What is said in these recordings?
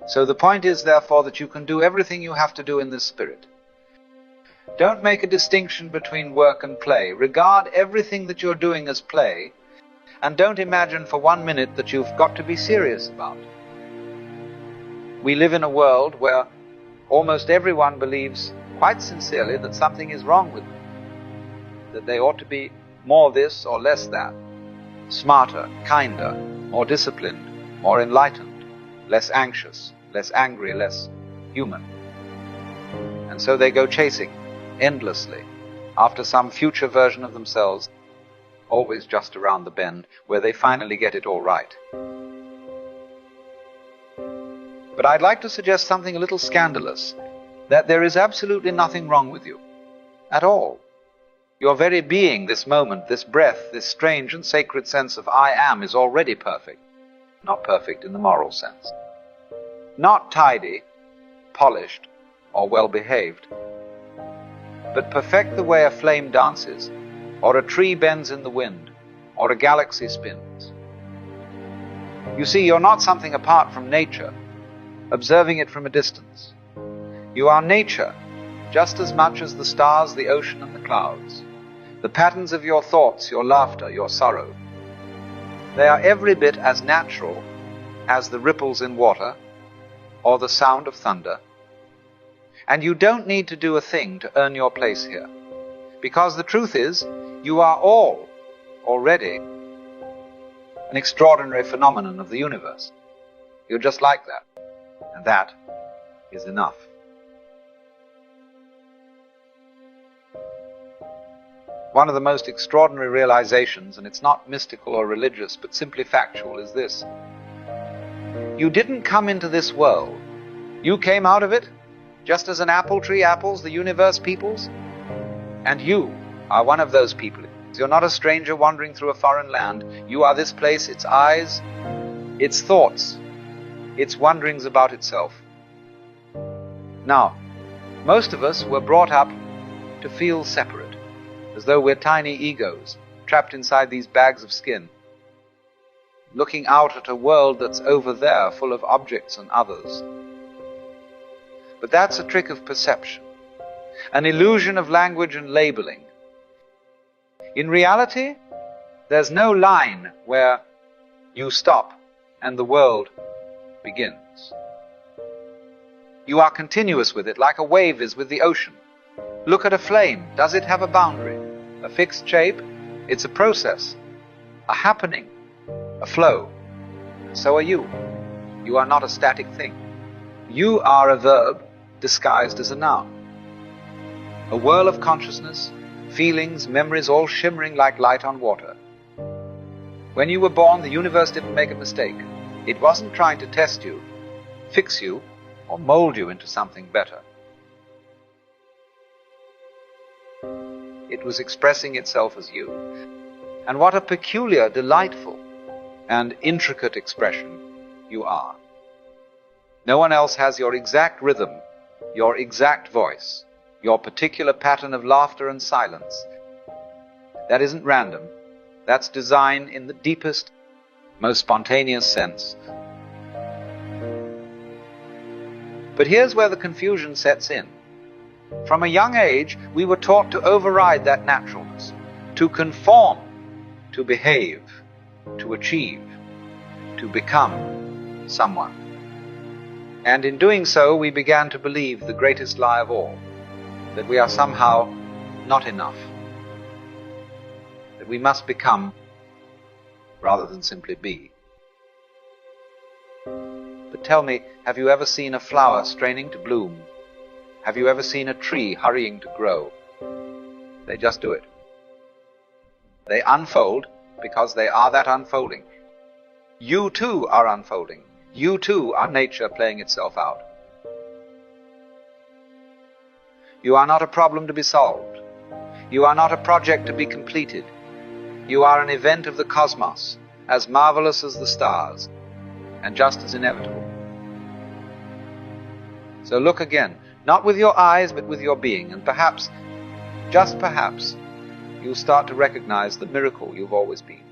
So the point is, therefore, that you can do everything you have to do in this spirit. Don't make a distinction between work and play. Regard everything that you're doing as play, and don't imagine for 1 minute that you've got to be serious about it. We live in a world where almost everyone believes quite sincerely that something is wrong with them, that they ought to be more this or less that, smarter, kinder, more disciplined, more enlightened, less anxious, less angry, less human. And so they go chasing endlessly after some future version of themselves, always just around the bend, where they finally get it all right. But I'd like to suggest something a little scandalous, that there is absolutely nothing wrong with you, at all. Your very being, this moment, this breath, this strange and sacred sense of I am, is already perfect. Not perfect in the moral sense. Not tidy, polished, or well-behaved, but perfect the way a flame dances, or a tree bends in the wind, or a galaxy spins. You see, you're not something apart from nature, observing it from a distance. You are nature, just as much as the stars, the ocean, and the clouds. The patterns of your thoughts, your laughter, your sorrow. They are every bit as natural as the ripples in water or the sound of thunder. And you don't need to do a thing to earn your place here. Because the truth is, you are all already an extraordinary phenomenon of the universe. You're just like that. And that is enough. One of the most extraordinary realizations, and it's not mystical or religious, but simply factual, is this. You didn't come into this world. You came out of it just as an apple tree apples the universe peoples. And you are one of those people. You're not a stranger wandering through a foreign land. You are this place, its eyes, its thoughts, its wonderings about itself. Now, most of us were brought up to feel separate, as though we're tiny egos, trapped inside these bags of skin, looking out at a world that's over there, full of objects and others. But that's a trick of perception, an illusion of language and labeling. In reality, there's no line where you stop and the world begins. You are continuous with it, like a wave is with the ocean. Look at a flame. Does it have a boundary, a fixed shape? It's a process, a happening, a flow. And so are you. You are not a static thing. You are a verb disguised as a noun. A whirl of consciousness, feelings, memories, all shimmering like light on water. When you were born, the universe didn't make a mistake. It wasn't trying to test you, fix you, or mold you into something better. It was expressing itself as you. And what a peculiar, delightful, and intricate expression you are. No one else has your exact rhythm, your exact voice, your particular pattern of laughter and silence. That isn't random. That's design in the deepest, most spontaneous sense. But here's where the confusion sets in. From a young age, we were taught to override that naturalness, to conform, to behave, to achieve, to become someone. And in doing so, we began to believe the greatest lie of all, that we are somehow not enough, that we must become rather than simply be. But tell me, have you ever seen a flower straining to bloom? Have you ever seen a tree hurrying to grow? They just do it. They unfold because they are that unfolding. You too are unfolding. You too are nature playing itself out. You are not a problem to be solved. You are not a project to be completed. You are an event of the cosmos, as marvelous as the stars, and just as inevitable. So look again, not with your eyes, but with your being, and perhaps, just perhaps, you'll start to recognize the miracle you've always been.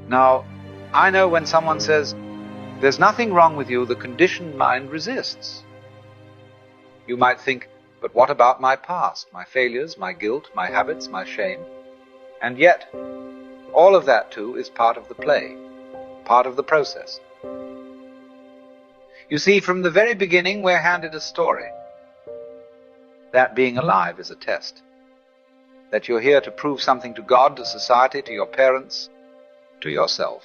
Now, I know when someone says, There's nothing wrong with you. The conditioned mind resists. You might think, but what about my past, my failures, my guilt, my habits, my shame? And yet, all of that too is part of the play, part of the process. You see, from the very beginning we're handed a story. That being alive is a test. That you're here to prove something to God, to society, to your parents, to yourself.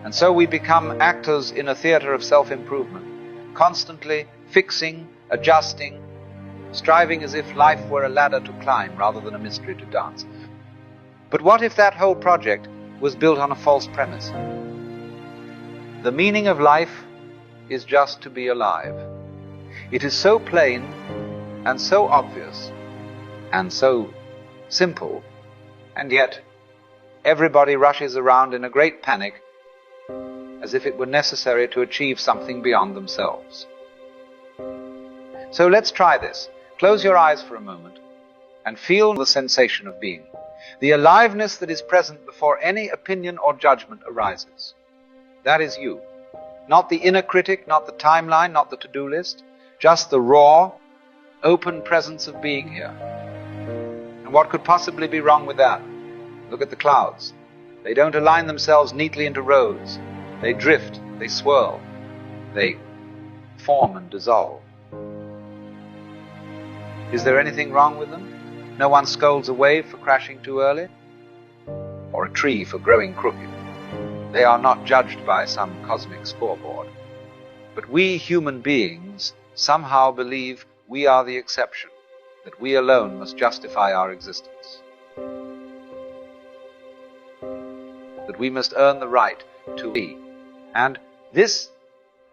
And so we become actors in a theater of self-improvement, constantly fixing, adjusting, striving as if life were a ladder to climb rather than a mystery to dance. But what if that whole project was built on a false premise? The meaning of life is just to be alive. It is so plain and so obvious and so simple, and yet everybody rushes around in a great panic as if it were necessary to achieve something beyond themselves. So let's try this. Close your eyes for a moment and feel the sensation of being, the aliveness that is present before any opinion or judgment arises. That is you. Not the inner critic, not the timeline, not the to-do list, just the raw, open presence of being here. And what could possibly be wrong with that? Look at the clouds. They don't align themselves neatly into rows. They drift, they swirl, they form and dissolve. Is there anything wrong with them? No one scolds a wave for crashing too early, or a tree for growing crooked. They are not judged by some cosmic scoreboard. But we human beings somehow believe we are the exception, that we alone must justify our existence, that we must earn the right to be. And this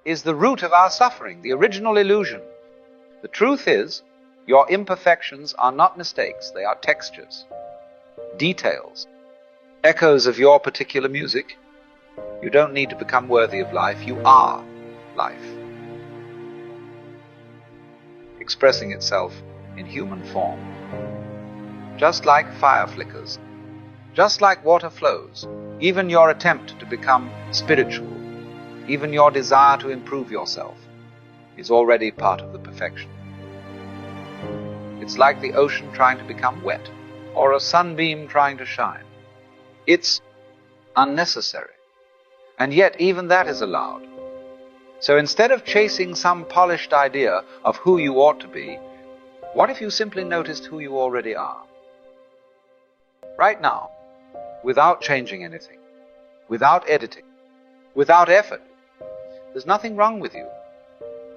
is the root of our suffering, the original illusion. The truth is, your imperfections are not mistakes, they are textures, details, echoes of your particular music. You don't need to become worthy of life, you are life, expressing itself in human form. Just like fire flickers, just like water flows, even your attempt to become spiritual, even your desire to improve yourself, is already part of the perfection. It's like the ocean trying to become wet, or a sunbeam trying to shine. It's unnecessary, and yet even that is allowed. So instead of chasing some polished idea of who you ought to be, what if you simply noticed who you already are? Right now, without changing anything, without editing, without effort. There's nothing wrong with you.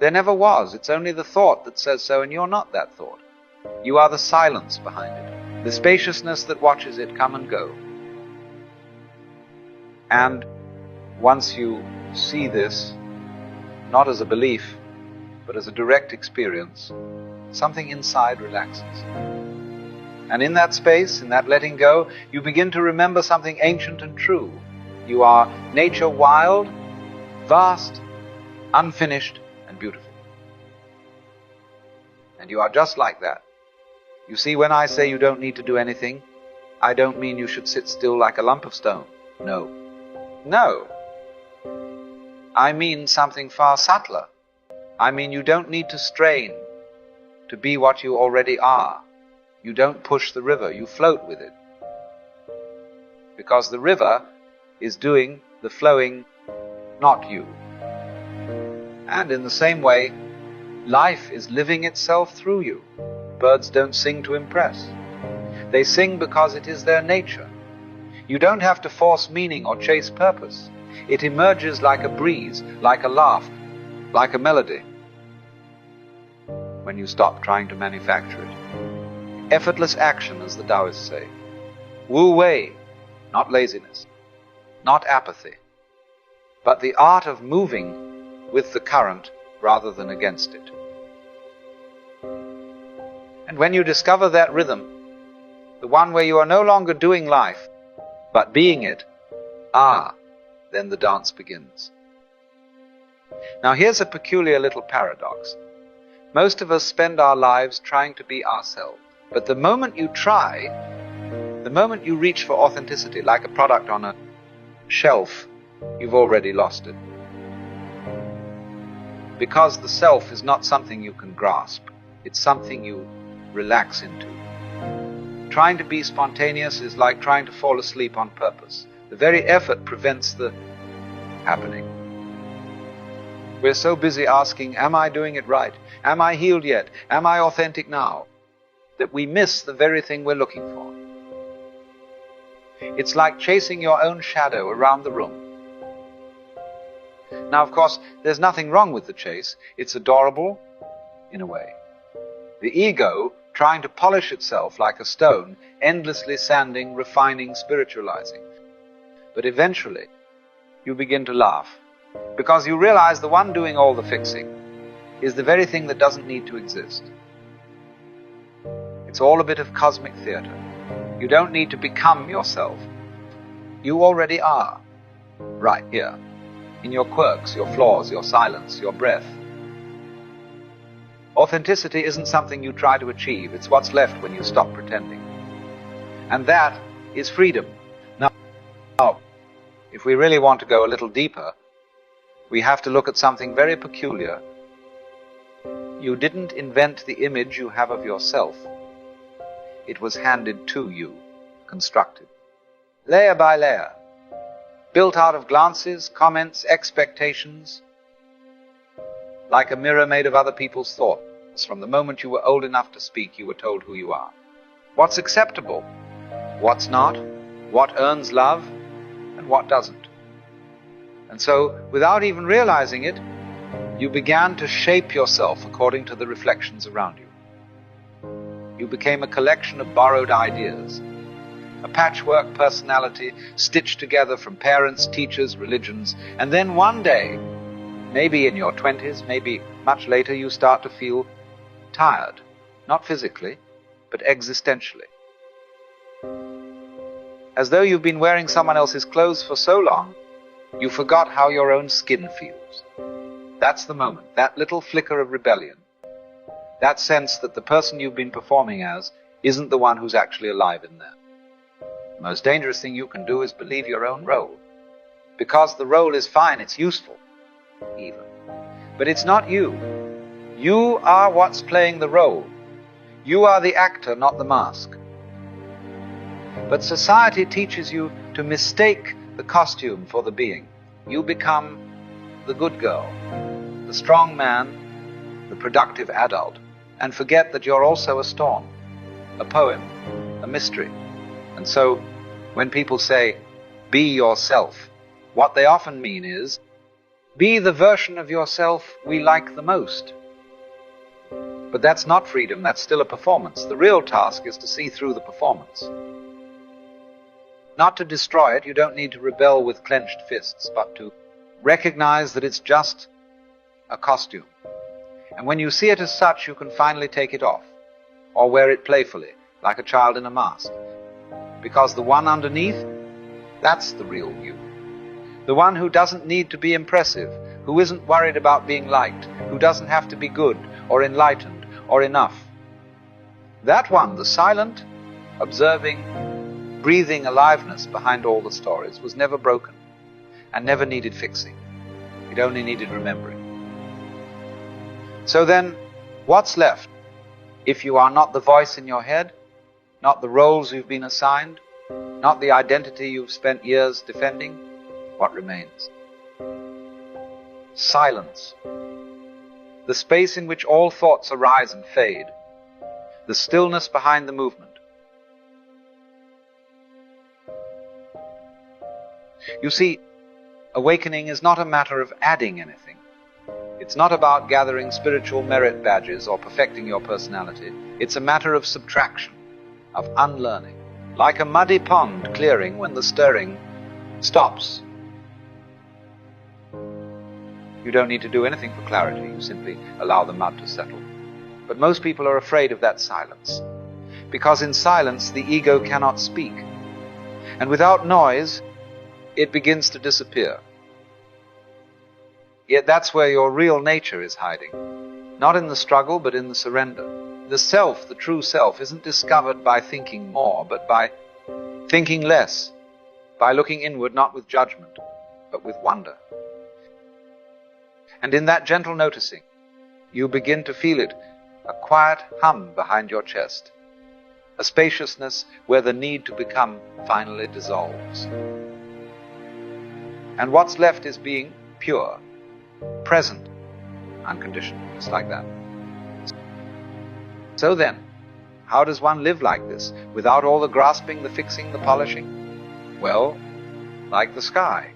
There never was. It's only the thought that says so, and you're not that thought. You are the silence behind it, the spaciousness that watches it come and go. And once you see this, not as a belief, but as a direct experience, something inside relaxes. And in that space, in that letting go, you begin to remember something ancient and true. You are nature wild, vast, unfinished, and beautiful. And you are just like that. You see, when I say you don't need to do anything, I don't mean you should sit still like a lump of stone. No. No. I mean something far subtler. I mean you don't need to strain to be what you already are. You don't push the river, you float with it. Because the river is doing the flowing, not you. And in the same way, life is living itself through you. Birds don't sing to impress. They sing because it is their nature. You don't have to force meaning or chase purpose. It emerges like a breeze, like a laugh, like a melody, when you stop trying to manufacture it. Effortless action, as the Taoists say. Wu Wei, not laziness, not apathy, but the art of moving with the current rather than against it. And when you discover that rhythm, the one where you are no longer doing life, but being it, then the dance begins. Now here's a peculiar little paradox. Most of us spend our lives trying to be ourselves. But the moment you try, the moment you reach for authenticity, like a product on a shelf you've already lost it. Because the self is not something you can grasp, it's something you relax into. Trying to be spontaneous is like trying to fall asleep on purpose. The very effort prevents the happening. We're so busy asking, am I doing it right? Am I healed yet? Am I authentic now? That we miss the very thing we're looking for. It's like chasing your own shadow around the room. Now, of course, there's nothing wrong with the chase. It's adorable, in a way. The ego, trying to polish itself like a stone, endlessly sanding, refining, spiritualizing. But eventually, you begin to laugh, because you realize the one doing all the fixing is the very thing that doesn't need to exist. It's all a bit of cosmic theater. You don't need to become yourself. You already are, right here, in your quirks, your flaws, your silence, your breath. Authenticity isn't something you try to achieve. It's what's left when you stop pretending. And that is freedom. Now, if we really want to go a little deeper, we have to look at something very peculiar. You didn't invent the image you have of yourself. It was handed to you, constructed, layer by layer, built out of glances, comments, expectations, like a mirror made of other people's thoughts. From the moment you were old enough to speak, you were told who you are. What's acceptable, what's not, what earns love, and what doesn't. And so, without even realizing it, you began to shape yourself according to the reflections around you. You became a collection of borrowed ideas, a patchwork personality stitched together from parents, teachers, religions, and then one day, maybe in your 20s, maybe much later, you start to feel tired, not physically, but existentially. As though you've been wearing someone else's clothes for so long, you forgot how your own skin feels. That's the moment, that little flicker of rebellion, that sense that the person you've been performing as isn't the one who's actually alive in there. The most dangerous thing you can do is believe your own role. Because the role is fine, it's useful, even. But it's not you. You are what's playing the role. You are the actor, not the mask. But society teaches you to mistake the costume for the being. You become the good girl, the strong man, the productive adult, and forget that you're also a storm, a poem, a mystery. And so, when people say, be yourself, what they often mean is, be the version of yourself we like the most. But that's not freedom, that's still a performance. The real task is to see through the performance. Not to destroy it, you don't need to rebel with clenched fists, but to recognize that it's just a costume. And when you see it as such, you can finally take it off, or wear it playfully, like a child in a mask. Because the one underneath, that's the real you. The one who doesn't need to be impressive, who isn't worried about being liked, who doesn't have to be good, or enlightened, or enough. That one, the silent, observing, breathing aliveness behind all the stories, was never broken, and never needed fixing. It only needed remembering. So then, what's left? If you are not the voice in your head, not the roles you've been assigned, not the identity you've spent years defending, what remains? Silence. The space in which all thoughts arise and fade. The stillness behind the movement. You see, awakening is not a matter of adding anything. It's not about gathering spiritual merit badges or perfecting your personality. It's a matter of subtraction, of unlearning. Like a muddy pond clearing when the stirring stops. You don't need to do anything for clarity. You simply allow the mud to settle. But most people are afraid of that silence. Because in silence, the ego cannot speak. And without noise, it begins to disappear. Yet that's where your real nature is hiding. Not in the struggle, but in the surrender. The self, the true self, isn't discovered by thinking more, but by thinking less. By looking inward, not with judgment, but with wonder. And in that gentle noticing, you begin to feel it, a quiet hum behind your chest, a spaciousness where the need to become finally dissolves. And what's left is being pure, present, unconditional, just like that. So then, how does one live like this, without all the grasping, the fixing, the polishing? Well, like the sky.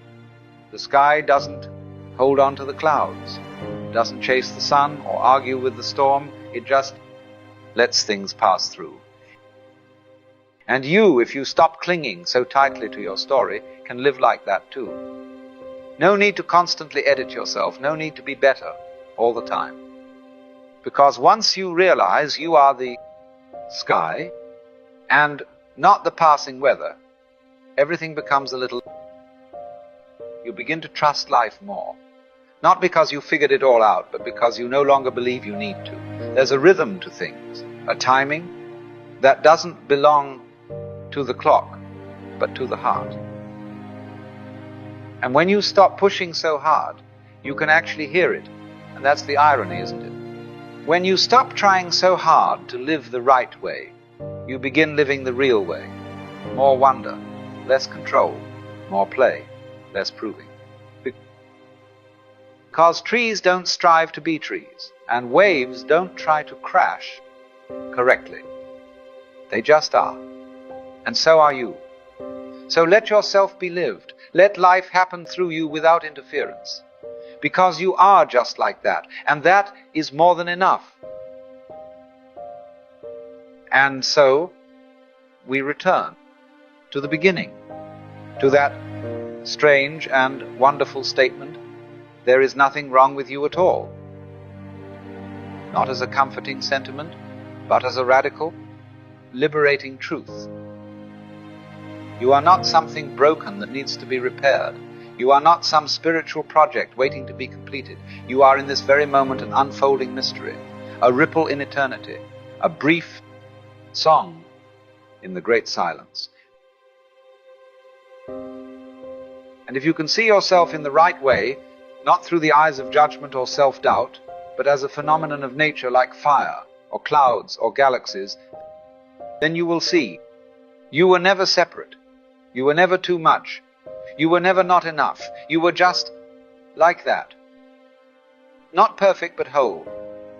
The sky doesn't hold on to the clouds, doesn't chase the sun or argue with the storm. It just lets things pass through. And you, if you stop clinging so tightly to your story, can live like that too. No need to constantly edit yourself, no need to be better all the time. Because once you realize you are the sky and not the passing weather, everything becomes a little... You begin to trust life more. Not because you figured it all out, but because you no longer believe you need to. There's a rhythm to things, a timing that doesn't belong to the clock, but to the heart. And when you stop pushing so hard, you can actually hear it. And that's the irony, isn't it? When you stop trying so hard to live the right way, you begin living the real way. More wonder, less control, more play, less proving. Because trees don't strive to be trees, and waves don't try to crash correctly. They just are. And so are you. So let yourself be lived. Let life happen through you without interference. Because you are just like that, and that is more than enough. And so we return to the beginning, to that strange and wonderful statement, there is nothing wrong with you at all. Not as a comforting sentiment, but as a radical, liberating truth. You are not something broken that needs to be repaired. You are not some spiritual project waiting to be completed. You are in this very moment an unfolding mystery, a ripple in eternity, a brief song in the great silence. And if you can see yourself in the right way, not through the eyes of judgment or self-doubt, but as a phenomenon of nature like fire or clouds or galaxies, then you will see you were never separate. You were never too much. You were never not enough. You were just like that. Not perfect but whole.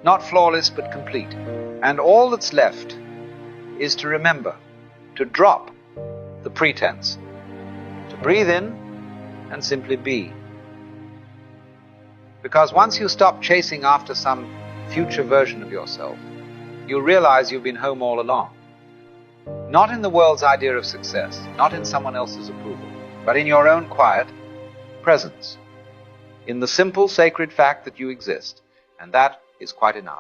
Not flawless but complete. And all that's left is to remember, to drop the pretense, to breathe in and simply be. Because once you stop chasing after some future version of yourself, you'll realize you've been home all along. Not in the world's idea of success, not in someone else's approval, but in your own quiet presence, in the simple sacred fact that you exist, and that is quite enough.